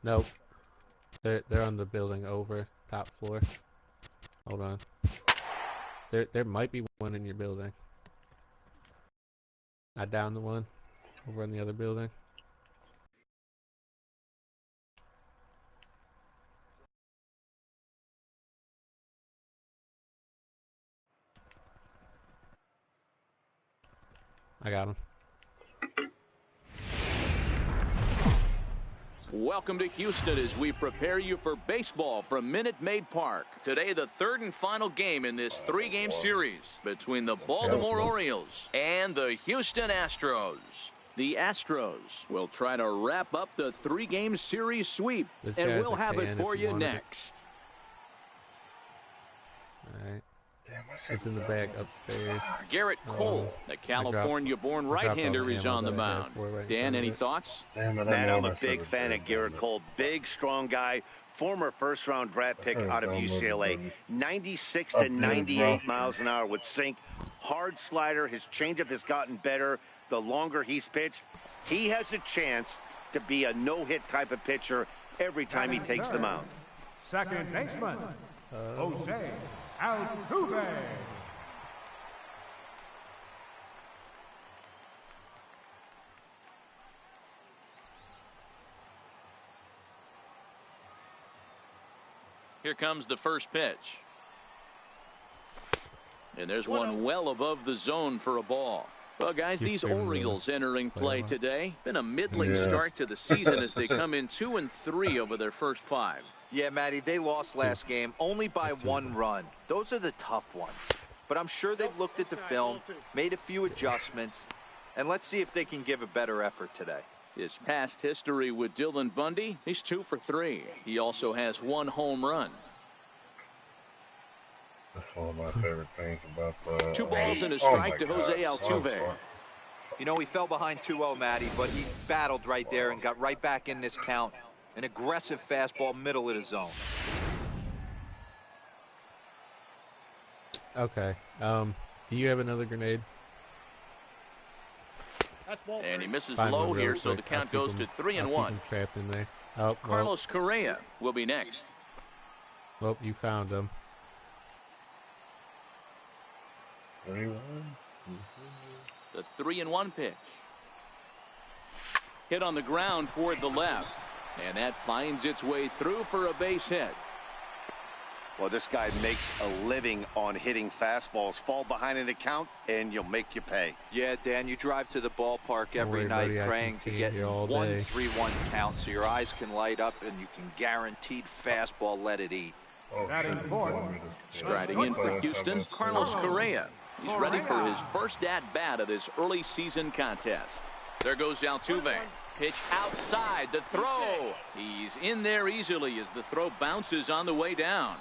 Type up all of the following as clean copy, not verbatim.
Nope. They're on the building over top floor. Hold on. There might be one in your building. I downed the one over in the other building. I got him. Welcome to Houston as we prepare you for baseball from Minute Maid Park. Today, the third and final game in this three-game series between the Baltimore Orioles and the Houston Astros. The Astros will try to wrap up the three-game series sweep, and we'll have it for you next. All right. It's in the bag upstairs. Garrett Cole, the California-born right-hander, is on the mound. Dan, any thoughts? Man, I'm a big fan of Garrett Cole. Big, strong guy. Former first-round draft pick out of UCLA. 96 to 98 miles an hour with sink. Hard slider. His changeup has gotten better the longer he's pitched. He has a chance to be a no-hit type of pitcher every time he takes the mound. Second baseman, Jose Altuve. Here comes the first pitch. And there's one well above the zone for a ball. Well, guys, these Orioles entering play today. Been a middling start to the season as they come in 2-3 over their first 5. Yeah, Matty, they lost last game only by 1 run. Those are the tough ones. But I'm sure they've looked at the film, made a few adjustments, and let's see if they can give a better effort today. His past history with Dylan Bundy, he's 2 for 3. He also has 1 home run. That's one of my favorite things about the 2 balls and a strike to Jose Altuve. You know, he fell behind 2-0, Matty, but he battled right there and got right back in this count. An aggressive fastball, middle of the zone. Okay. Do you have another grenade? And he misses low here, so the count goes to 3-1. Trapped in there. Oh, well. Carlos Correa will be next. Well, you found him. 3-1. The 3-1 pitch. Hit on the ground toward the left. And that finds its way through for a base hit. Well, this guy makes a living on hitting fastballs. Fall behind in the count, and you'll make you pay. Yeah, Dan, you drive to the ballpark every night praying to get 1-3-1 count so your eyes can light up and you can guaranteed fastball let it eat. Striding in for Houston, Carlos Correa. He's ready for his first at-bat of this early season contest. There goes Altuve. Pitch outside, the throw. He's in there easily as the throw bounces on the way down.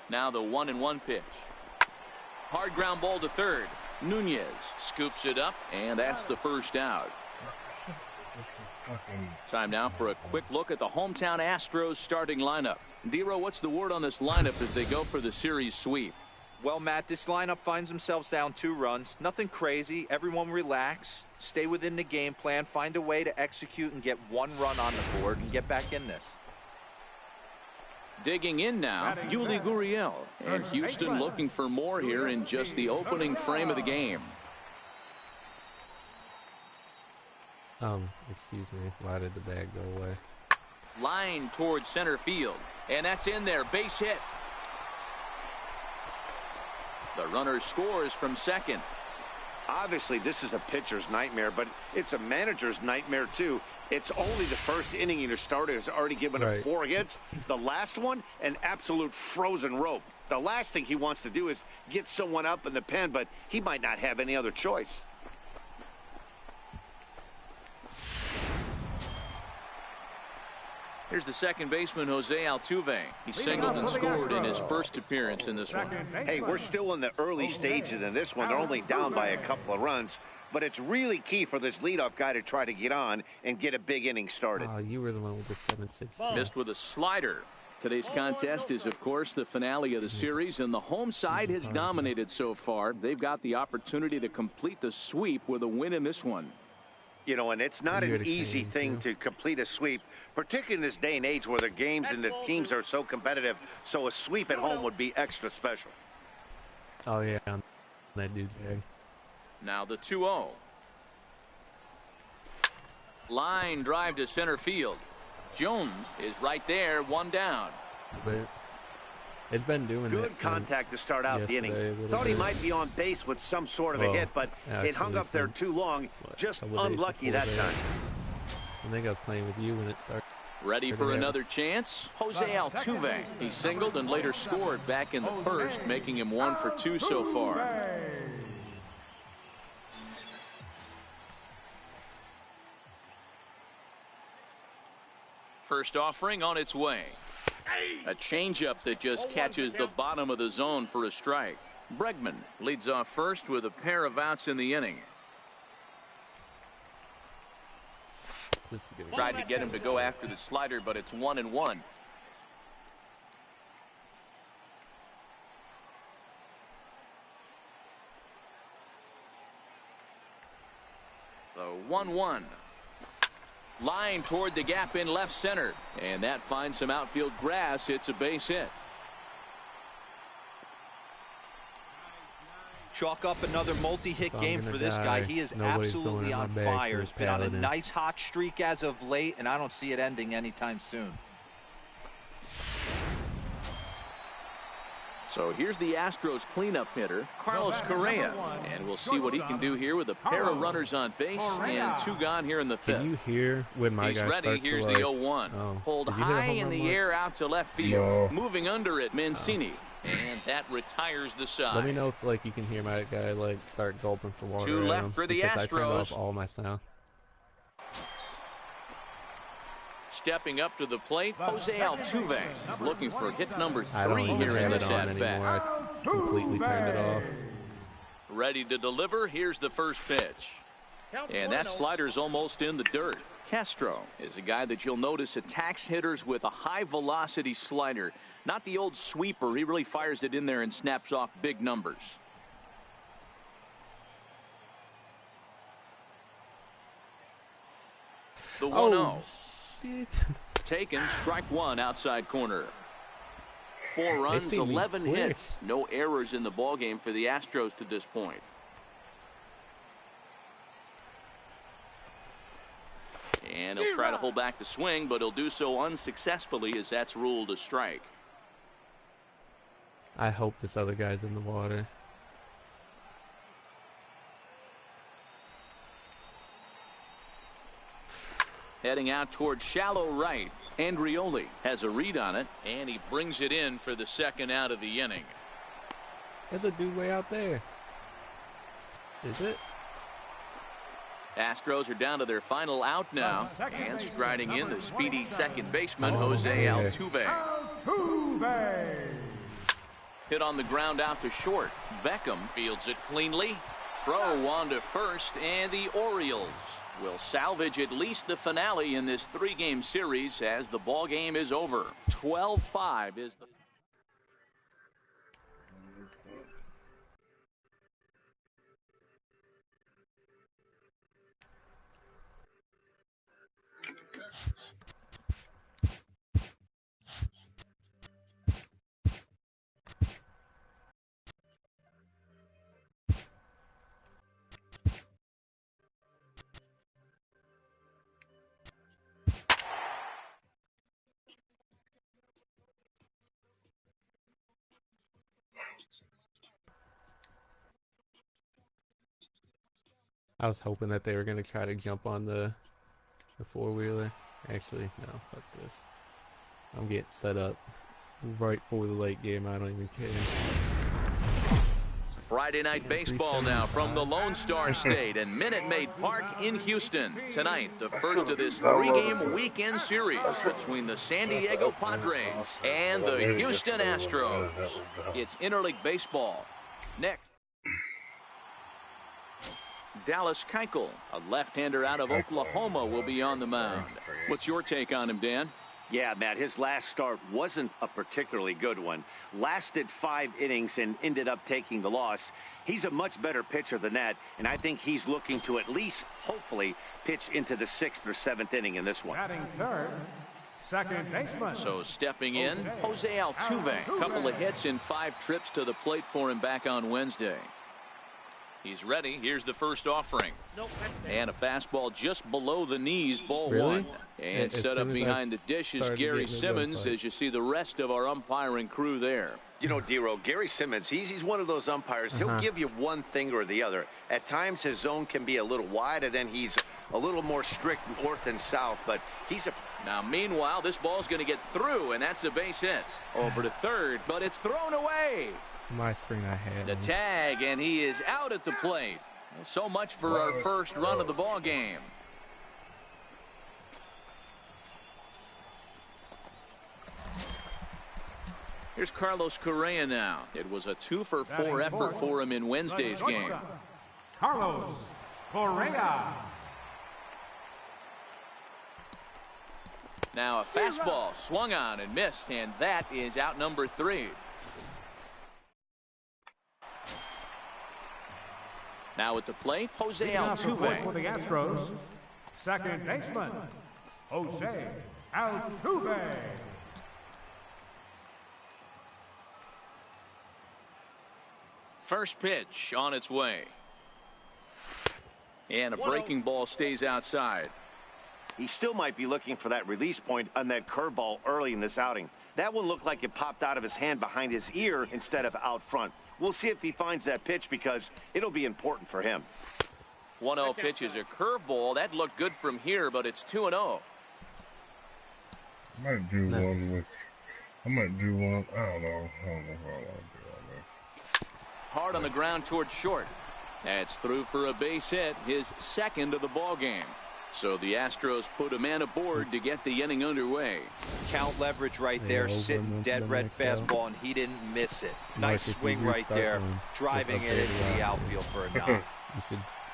Now the 1-1 pitch. Hard ground ball to third. Nunez scoops it up, and that's the first out. Time now for a quick look at the hometown Astros starting lineup. Dero, what's the word on this lineup as they go for the series sweep? Well, Matt, this lineup finds themselves down 2 runs. Nothing crazy. Everyone relax. Stay within the game plan. Find a way to execute and get 1 run on the board and get back in this. Digging in now, Yuli Gurriel. And Houston looking for more here in just the opening frame of the game. Excuse me. Why did the bag go away? Line towards center field. And that's in there. Base hit. The runner scores from second. Obviously, this is a pitcher's nightmare, but it's a manager's nightmare, too. It's only the first inning your starter has already given up 4 hits. The last one, an absolute frozen rope. The last thing he wants to do is get someone up in the pen, but he might not have any other choice. Here's the second baseman, Jose Altuve. He singled and scored in his first appearance in this one. Hey, we're still in the early stages in this one. They're only down by a couple of runs. But it's really key for this leadoff guy to try to get on and get a big inning started. Oh, you were the one with the 7-6. Missed with a slider. Today's contest is, of course, the finale of the series, and the home side has dominated so far. They've got the opportunity to complete the sweep with a win in this one. You know, and it's not an easy thing to complete a sweep, particularly in this day and age where the games and the teams are so competitive. So a sweep at home would be extra special. Oh, yeah. That dude's big. Now the 2-0. Line drive to center field. Jones is right there, one down. But it's been doing good contact to start out the inning. Thought he might be on base with some sort of a hit, but it hung up there too long. Just unlucky that time. I think I was playing with you when it started. Ready for another chance? Jose Altuve. He singled and later scored back in the first, making him 1 for 2 so far. First offering on its way. A changeup that just catches the bottom of the zone for a strike. Bregman leads off first with a pair of outs in the inning. Tried to get him to go after the slider, but it's 1-1. The 1-1. Line toward the gap in left center, and that finds some outfield grass. It's a base hit. Chalk up another multi-hit game for this guy. He is absolutely on fire. He's been on a nice hot streak as of late, and I don't see it ending anytime soon. So here's the Astros cleanup hitter, Carlos Correa, and we'll see what he can do here with a pair of runners on base and 2 gone here in the 5th. Can you hear when my He's guy ready. Here's the 0-1. Hold high in the air out to left field. Moving under it, Mancini. And that retires the side. Let me know if you can hear my guy start gulping for water. 2 left for the Astros. I turned off all my sound. Stepping up to the plate, Jose Altuve is looking for hit number 3 here in this at-bat. I completely turned it off. Ready to deliver. Here's the first pitch. And that slider's almost in the dirt. Castro is a guy that you'll notice attacks hitters with a high-velocity slider. Not the old sweeper. He really fires it in there and snaps off big numbers. The 1-0. Taken, strike 1 outside corner. 4 runs, 11 hits. No errors in the ballgame for the Astros to this point. And he'll try to hold back the swing, but he'll do so unsuccessfully as that's ruled a strike. I hope this other guy's in the water. Heading out towards shallow right. Andrioli has a read on it, and he brings it in for the 2nd out of the inning. There's a dude way out there. Is it? Astros are down to their final out now, and striding in the speedy second baseman, Jose Altuve. Hit on the ground out to short. Beckham fields it cleanly. Throw on to first, and the Orioles will salvage at least the finale in this 3-game series as the ball game is over. 12-5 is the... I was hoping that they were going to try to jump on the 4-wheeler. Actually, no, fuck this. I'm getting set up right for the late game. I don't even care. Friday night baseball now from the Lone Star State and Minute Maid Park in Houston. Tonight, the first of this 3-game weekend series between the San Diego Padres and the Houston Astros. It's interleague baseball. Next, Dallas Keuchel, a left-hander out of Oklahoma, will be on the mound. What's your take on him, Dan? Yeah, Matt, his last start wasn't a particularly good one. Lasted 5 innings and ended up taking the loss. He's a much better pitcher than that, and I think he's looking to at least, hopefully, pitch into the 6th or 7th inning in this one. Batting third, second baseman. So stepping in, Jose Altuve. Couple of hits in 5 trips to the plate for him back on Wednesday. He's ready. Here's the first offering. And a fastball just below the knees, ball Really? 1. And set up behind the dish is Gary Simmons as you see the rest of our umpiring crew there. You know, Dero, Gary Simmons, he's one of those umpires. He'll give you one thing or the other. At times, his zone can be a little wide, and then he's a little more strict north and south. But he's a... Now, meanwhile, this ball's going to get through, and that's a base hit. Over to third, but it's thrown away. My screen I had. The tag, and he is out at the plate. So much for our first run of the ball game. Here's Carlos Correa now. It was a 2-for-4 effort for him in Wednesday's game. Carlos Correa. Now a fastball swung on and missed, and that is out number 3. Now at the plate, Jose Altuve. For the Astros, second baseman, Jose Altuve. First pitch on its way. And a breaking ball stays outside. He still might be looking for that release point on that curveball early in this outing. That one looked like it popped out of his hand behind his ear instead of out front. We'll see if he finds that pitch because it'll be important for him. 1-0 pitch is a curveball. That looked good from here, but it's 2-0. I might do one with... I might do one... I don't know what I want to do on there. Hard on the ground towards short. That's through for a base hit, his second of the ball game. So the Astros put a man aboard to get the inning underway. Count leverage right there, sitting dead red fastball, and he didn't miss it. Nice swing right there, driving it into the outfield for a knock.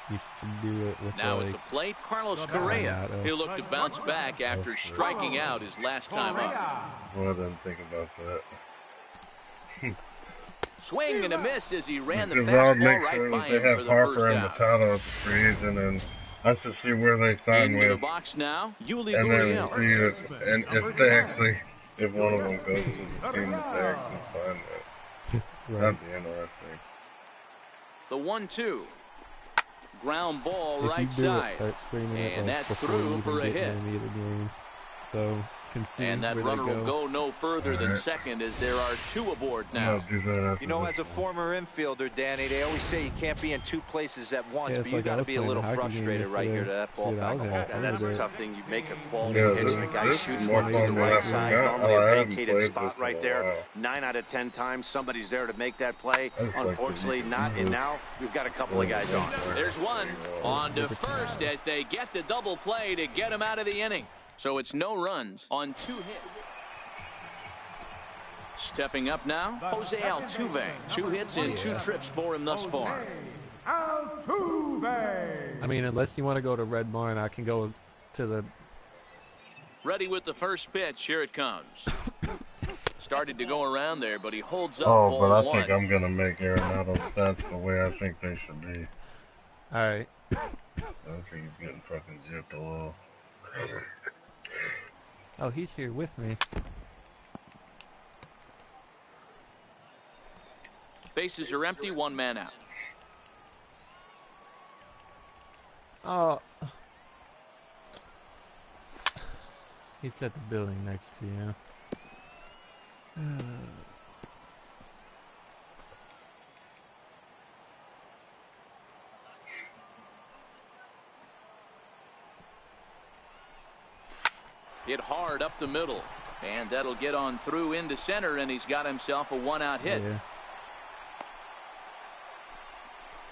You should do it with now at the plate, Carlos Correa. He'll look to bounce back after striking out his last time up. Well, I didn't think about that. Swing and a miss as he ran the Because I'll fastball make right sure by that they him for have the first Harper and down. Machado at the freeze, and then I should see where they sign Into the with. box now, Yuli And then Gurriel. see if they actually, if one of them goes to the team that they actually sign with. That'd be interesting. The 1-2. Ground ball If right you do side. it, start screaming it And like that's before through you for a even get hit. in any of the games. So can see And that where runner they will go no further than Alright. second as there are 2 aboard I'm now. gonna do that after You know, this as a one. former infielder, Danny, they always say you can't be in 2 places at once, Yeah, but it's you like I got to was be a playing little a hockey game frustrated right here to yesterday. that ball Shit, I back was home. happy. And that's a Yeah. tough thing. You make a quality Yeah, pitch, this- and the guy this shoots is one more to the fun right than I side. forgot. Normally I a haven't vacated played spot this right in a there. while. 9 out of 10 times, somebody's there to make that play. I just like Unfortunately, to not. And now we've got a couple of guys on. There's one. On to first as they get the double play to get him out of the inning. So it's no runs on 2 hits. Stepping up now, Jose Altuve. 2 hits in 2 trips for him thus far. Altuve. I mean, unless you want to go to Red Barn, I can go to the... Ready with the first pitch. Here it comes. Started to go around there, but he holds up Oh, ball but I 1. think I'm gonna make Arenado stats the way I think they should be. Alright. I think he's getting fucking zipped a little. Oh, he's here with me. Bases are empty, 1 man out. Oh. He's at the building next to you. Hit hard up the middle. And that'll get on through into center, and he's got himself a 1-out hit. Yeah.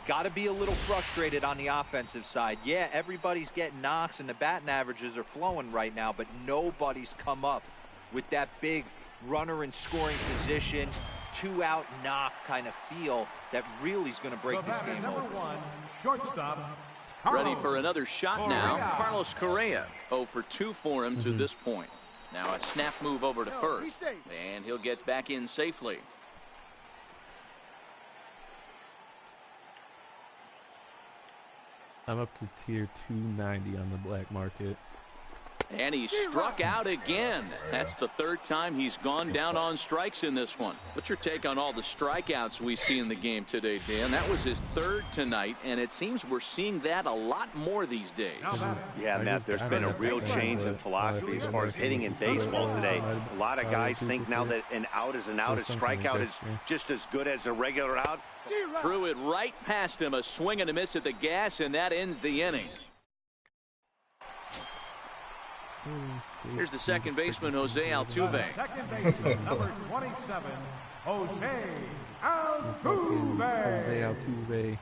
Got to be a little frustrated on the offensive side. Yeah, everybody's getting knocks and the batting averages are flowing right now, but nobody's come up with that big runner in scoring position, 2-out knock kind of feel that really is going to break this game Number open. 1, shortstop. Ready Carlos for another shot now. Correa. Carlos Correa. 0 for 2 for him to this point. Now a snap move over to first, and he'll get back in safely. I'm up to tier 290 on the black market. And he struck out again. That's the third time he's gone down on strikes in this one. What's your take on all the strikeouts we see in the game today, Dan? That was his third tonight, and it seems we're seeing that a lot more these days. Yeah, Matt, there's been a real change in philosophy as far as hitting in baseball today. A lot of guys think now that an out is an out, a strikeout is just as good as a regular out. Threw it right past him, a swing and a miss at the gas, and that ends the inning. Here's the second baseman, Jose Altuve. Second baseman, number 27, Jose Altuve. Jose Altuve.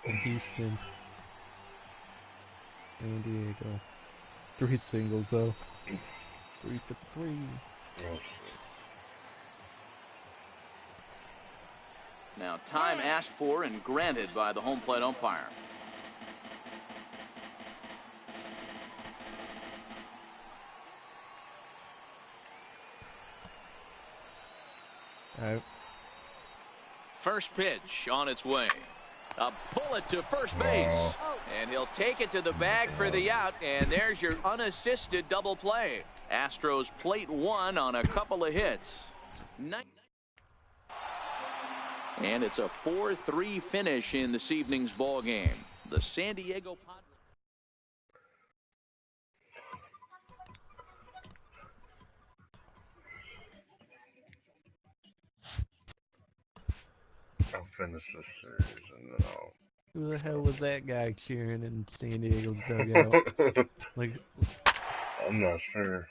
Houston. San Diego. 3 singles, though. 3 for 3. Now, time asked for and granted by the home plate umpire. First pitch on its way. A bullet to first base. And he'll take it to the bag for the out. And there's your unassisted double play. Astros plate one on a couple of hits. And it's a 4-3 finish in this evening's ball game. The San Diego Padres. I'll finish this series and then I'll... Who the hell was that guy cheering in San Diego's dugout? Like, I'm not sure.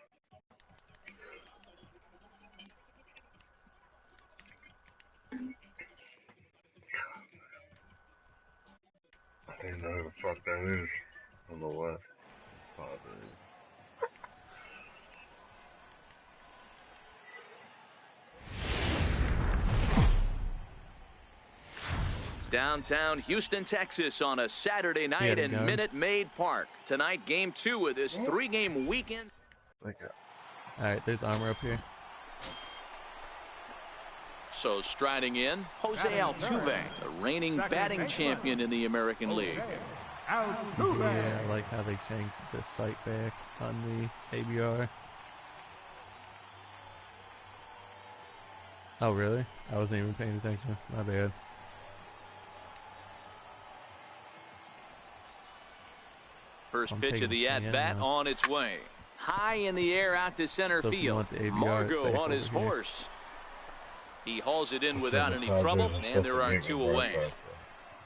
I don't know who the fuck that is on the left. Padres. Downtown Houston, Texas on a Saturday night in Minute Maid Park. Tonight, game 2 of this 3-game weekend. Alright, there's armor up here. So striding in, Jose Altuve, the reigning batting champion in the American League. Yeah, I like how they changed the sight back on the ABR. Oh, really? I wasn't even paying attention. My bad. First pitch of the at-bat on its way. High in the air out to center field. Margot on his horse. He hauls it in without any trouble, and there are 2 away.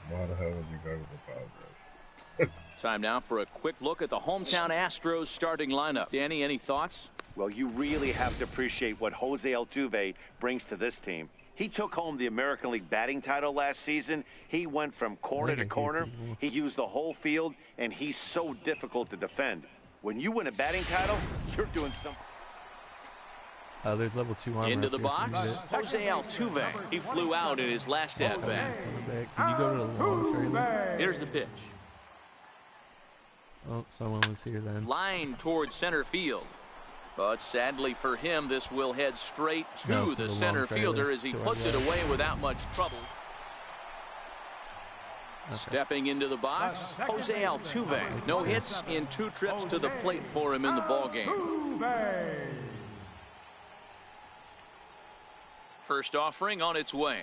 Why the hell would you go to the Padres? Time now for a quick look at the hometown Astros starting lineup. Danny, any thoughts? Well, you really have to appreciate what Jose Altuve brings to this team. He took home the American League batting title last season. He went from corner to corner. He used the whole field, and he's so difficult to defend. When you win a batting title, you're doing something. There's level 2 armor. Into the box, Jose Altuve. He flew out in his last at-bat. Can you go to the long trailer? Here's the pitch. Oh, someone was here then. Line towards center field. But sadly for him, this will head straight to the center fielder as he puts it away without much trouble. Stepping into the box, Jose Altuve. No hits in 2 trips to the plate for him in the ballgame. First offering on its way.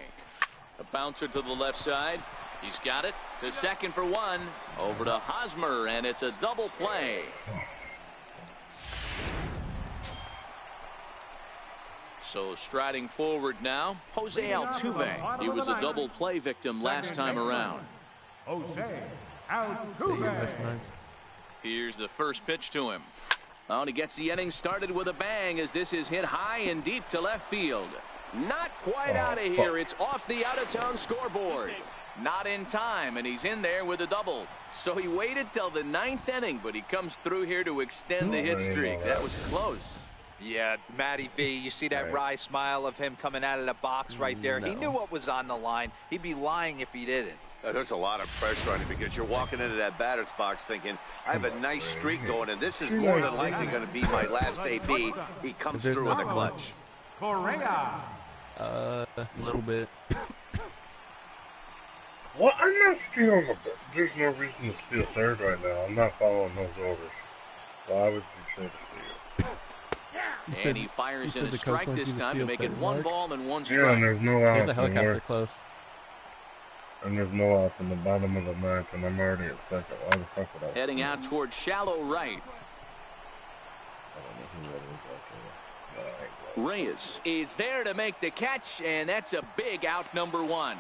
A bouncer to the left side. He's got it. To second for 1. Over to Hosmer, and it's a double play. So striding forward now, Jose Altuve. He was a double play victim last time around. Jose Altuve. Here's the first pitch to him. Oh, and he gets the inning started with a bang as this is hit high and deep to left field. Not quite out of here. It's off the out-of-town scoreboard. Not in time, and he's in there with a double. So he waited till the 9th inning, but he comes through here to extend the hit streak. That was close. Yeah, Matty V, you see that wry smile of him coming out of the box right there. No. He knew what was on the line. He'd be lying if he didn't. There's a lot of pressure on him because you're walking into that batter's box thinking, I have a nice streak going, and this is more than likely going to be my last AB. He comes through in the clutch. Correa. A little bit. Well, I'm not stealing the ball. There's no reason to steal third right now. I'm not following those orders. Why would you try to steal? And he fires in a strike this time to make it 1 ball and 1 strike. Yeah, and there's no outs. There's a helicopter close. And there's no outs in the bottom of the ninth, and I'm already at second. Why the fuck would I? Heading out towards shallow right. Reyes is there to make the catch, and that's a big out, number 1.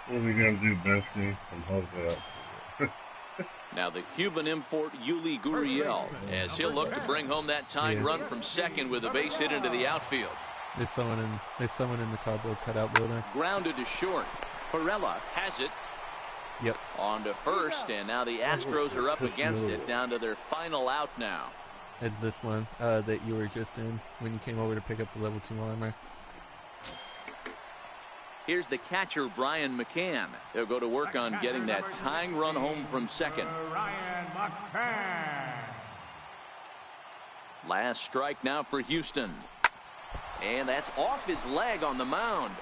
What are we going to do, Bensky? And hold it up. Now the Cuban import Yuli Gurriel, as he'll look to bring home that tying run from second with a base hit into the outfield. There's someone in the cardboard cutout building. Grounded to short. Perella has it. Yep. On to first, and now the Astros are up against it, down to their final out now. It's this one that you were just in when you came over to pick up the level 2 armor. Here's the catcher, Brian McCann. He'll go to work on getting that tying run home from second. Brian McCann. Last strike now for Houston. And that's off his leg on the mound.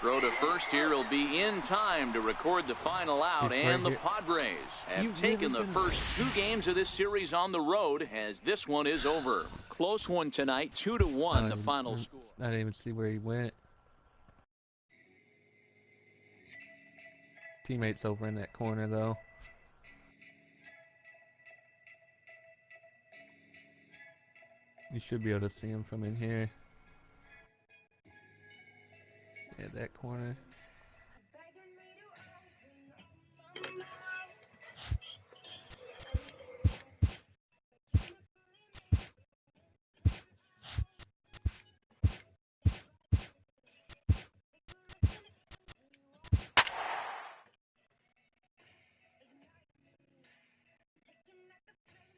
Throw to first here will be in time to record the final out, and the Padres have taken the first 2 games of this series on the road, as this one is over. Close one tonight, 2-1 the final score. I didn't even see where he went. Teammates over in that corner though. You should be able to see him from in here. Yeah, that corner.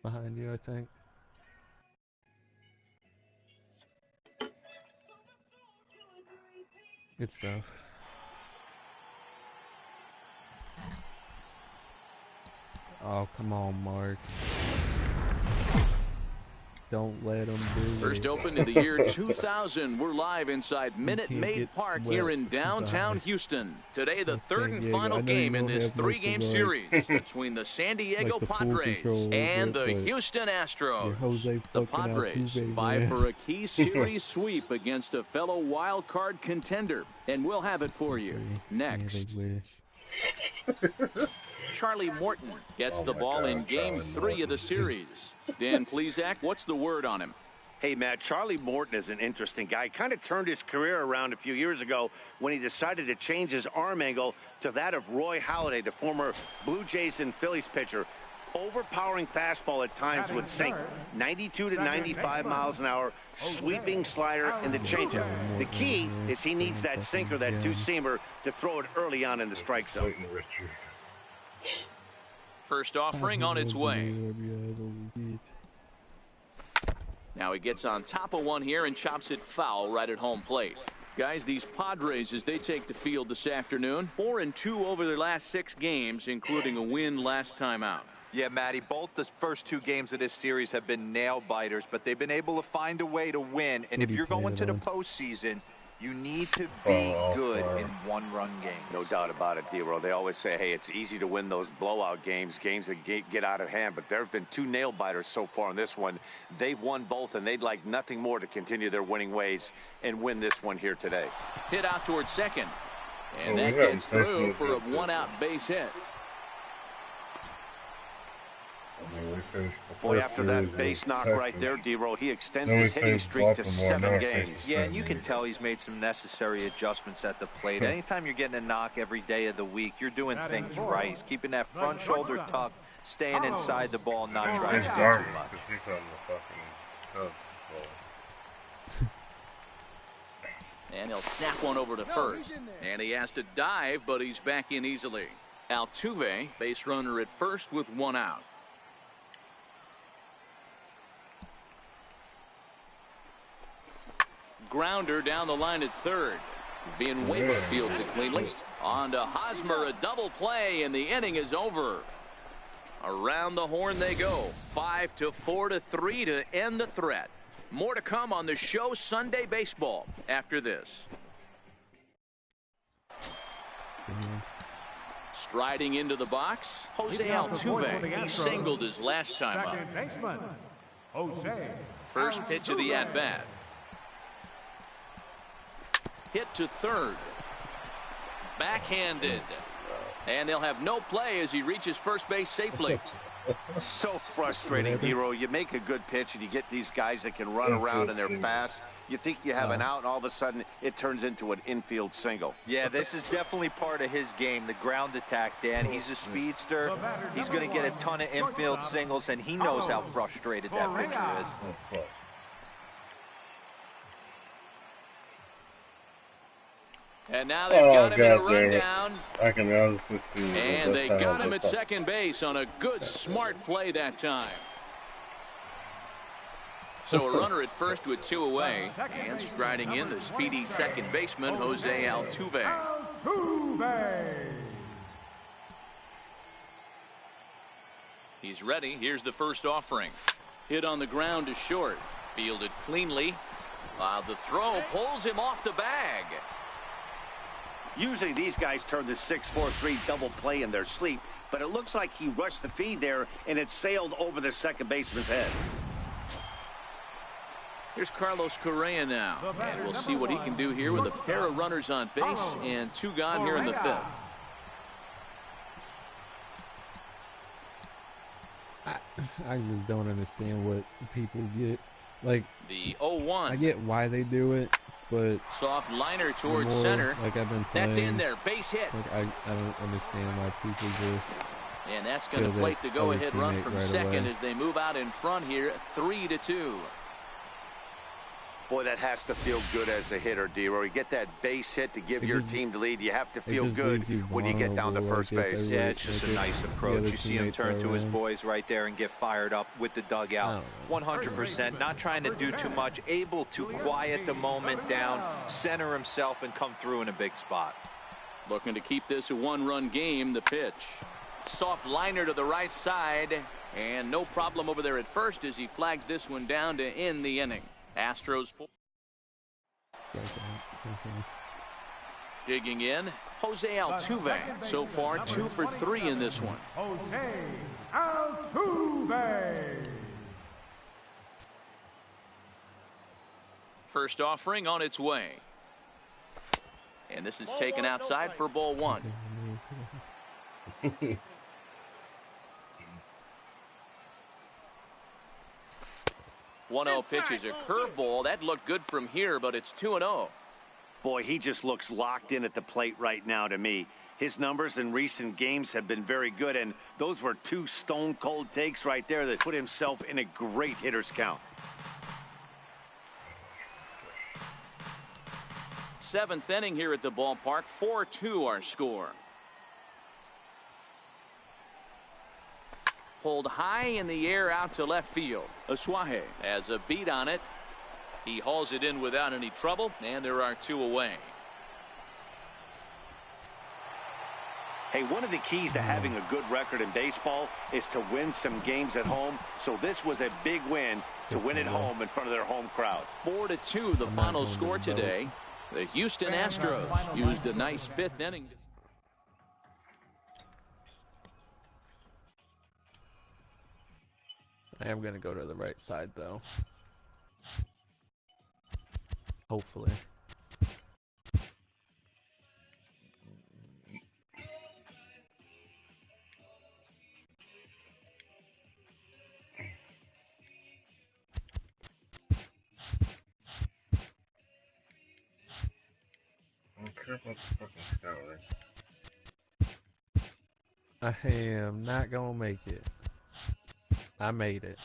Behind you, I think. Good stuff. Oh, come on, Mark. Don't let them do it. First opened in the year 2000. We're live inside Minute Maid Park here in downtown Houston. Today, the third and final game in this 3-game series between the San Diego Padres and the Houston Astros. The Padres vie for a key series sweep against a fellow wild card contender. And we'll have it for you next. Charlie Morton gets the ball in Game 3 of the series. Dan Plesac, what's the word on him? Hey, Matt, Charlie Morton is an interesting guy. Kind of turned his career around a few years ago when he decided to change his arm angle to that of Roy Halladay, the former Blue Jays and Phillies pitcher. Overpowering fastball at times would sink 92 to 95 miles an hour, sweeping slider and the changeup. The key is he needs that sinker, that two-seamer, to throw it early on in the strike zone. First offering on its way. Now he gets on top of one here and chops it foul right at home plate. Guys, these Padres, as they take the field this afternoon, 4-2 over their last 6 games, including a win last time out. Yeah, Matty, both the first 2 games of this series have been nail-biters, but they've been able to find a way to win. And if you're going to the postseason, you need to be good in one-run games. No doubt about it, D-Roll. They always say, hey, it's easy to win those blowout games, games that get out of hand. But there have been 2 nail-biters so far in this one. They've won both, and they'd like nothing more to continue their winning ways and win this one here today. Hit out towards second. And that gets through for a 1-out base hit. Boy, after that base knock right there, D-Roll, he extends his hitting streak to 7 games. Yeah, and you can tell he's made some necessary adjustments at the plate. Anytime you're getting a knock every day of the week, you're doing things right. He's keeping that front shoulder tucked, staying inside the ball, not trying to do too much. And he'll snap one over to first. And he has to dive, but he's back in easily. Altuve, base runner at first with 1 out. Grounder down the line at third. Van Weber fields it cleanly. On to Hosmer, a double play, and the inning is over. Around the horn they go. 5-4-3 to end the threat. More to come on the show Sunday Baseball after this. Striding into the box, Jose Altuve. He singled his last time up. Second baseman, Jose. First pitch of the at-bat. Hit to third. Backhanded. And they'll have no play as he reaches first base safely. So frustrating, Hero. You make a good pitch and you get these guys that can run around and they're fast. You think you have an out, and all of a sudden it turns into an infield single. Yeah, this is definitely part of his game, the ground attack, Dan. He's a speedster. He's going to get a ton of infield singles, and he knows how frustrated that pitcher is. And now they've got him in a God damn it. rundown. I can honestly see. And they got him at second base on a good, smart play that time. So a runner at first with 2 away. And striding in, the speedy second baseman, Jose Altuve. Altuve. He's ready. Here's the first offering. Hit on the ground to short. Fielded cleanly. The throw pulls him off the bag. Usually these guys turn the 6-4-3 double play in their sleep, but it looks like he rushed the feed there and it sailed over the second baseman's head. Here's Carlos Correa now, and we'll see what he can do here with a pair of runners on base and 2 gone here in the 5th. I just don't understand what people get. Like, The 0-1. I get why they do it, but Soft liner towards more, center. like I've been playing, That's in there. Base hit. like I don't understand why people just And that's going to feel plate that the go-ahead other run teammate from right second away. as they move out in front here, 3-2. Boy, that has to feel good as a hitter, D-Roy. You get that base hit to give your team the lead. You have to feel good when you get down to first base. Yeah, it's just a nice approach. You see him turn to his boys right there and get fired up with the dugout. 100%, not trying to do too much, able to quiet the moment down, center himself, and come through in a big spot. Looking to keep this a 1-run game. The pitch. Soft liner to the right side, and no problem over there at first as he flags this one down to end the inning. Astros digging in. Jose Altuve so far 2 for 3 in this one. Jose Altuve. First offering on its way, and this is taken outside for ball 1. 1-0 pitch is a curveball. That looked good from here, but it's 2-0. Boy, he just looks locked in at the plate right now to me. His numbers in recent games have been very good, and those were 2 stone-cold takes right there that put himself in a great hitter's count. 7th inning here at the ballpark. 4-2 our score. Pulled high in the air out to left field. Asuaje has a beat on it. He hauls it in without any trouble, and there are 2 away. Hey, one of the keys to having a good record in baseball is to win some games at home. So this was a big win to win at home in front of their home crowd. 4-2 the final score today. The Houston Astros used a nice 5th inning. I am gonna go to the right side though. Hopefully. I am not gonna make it. I made it.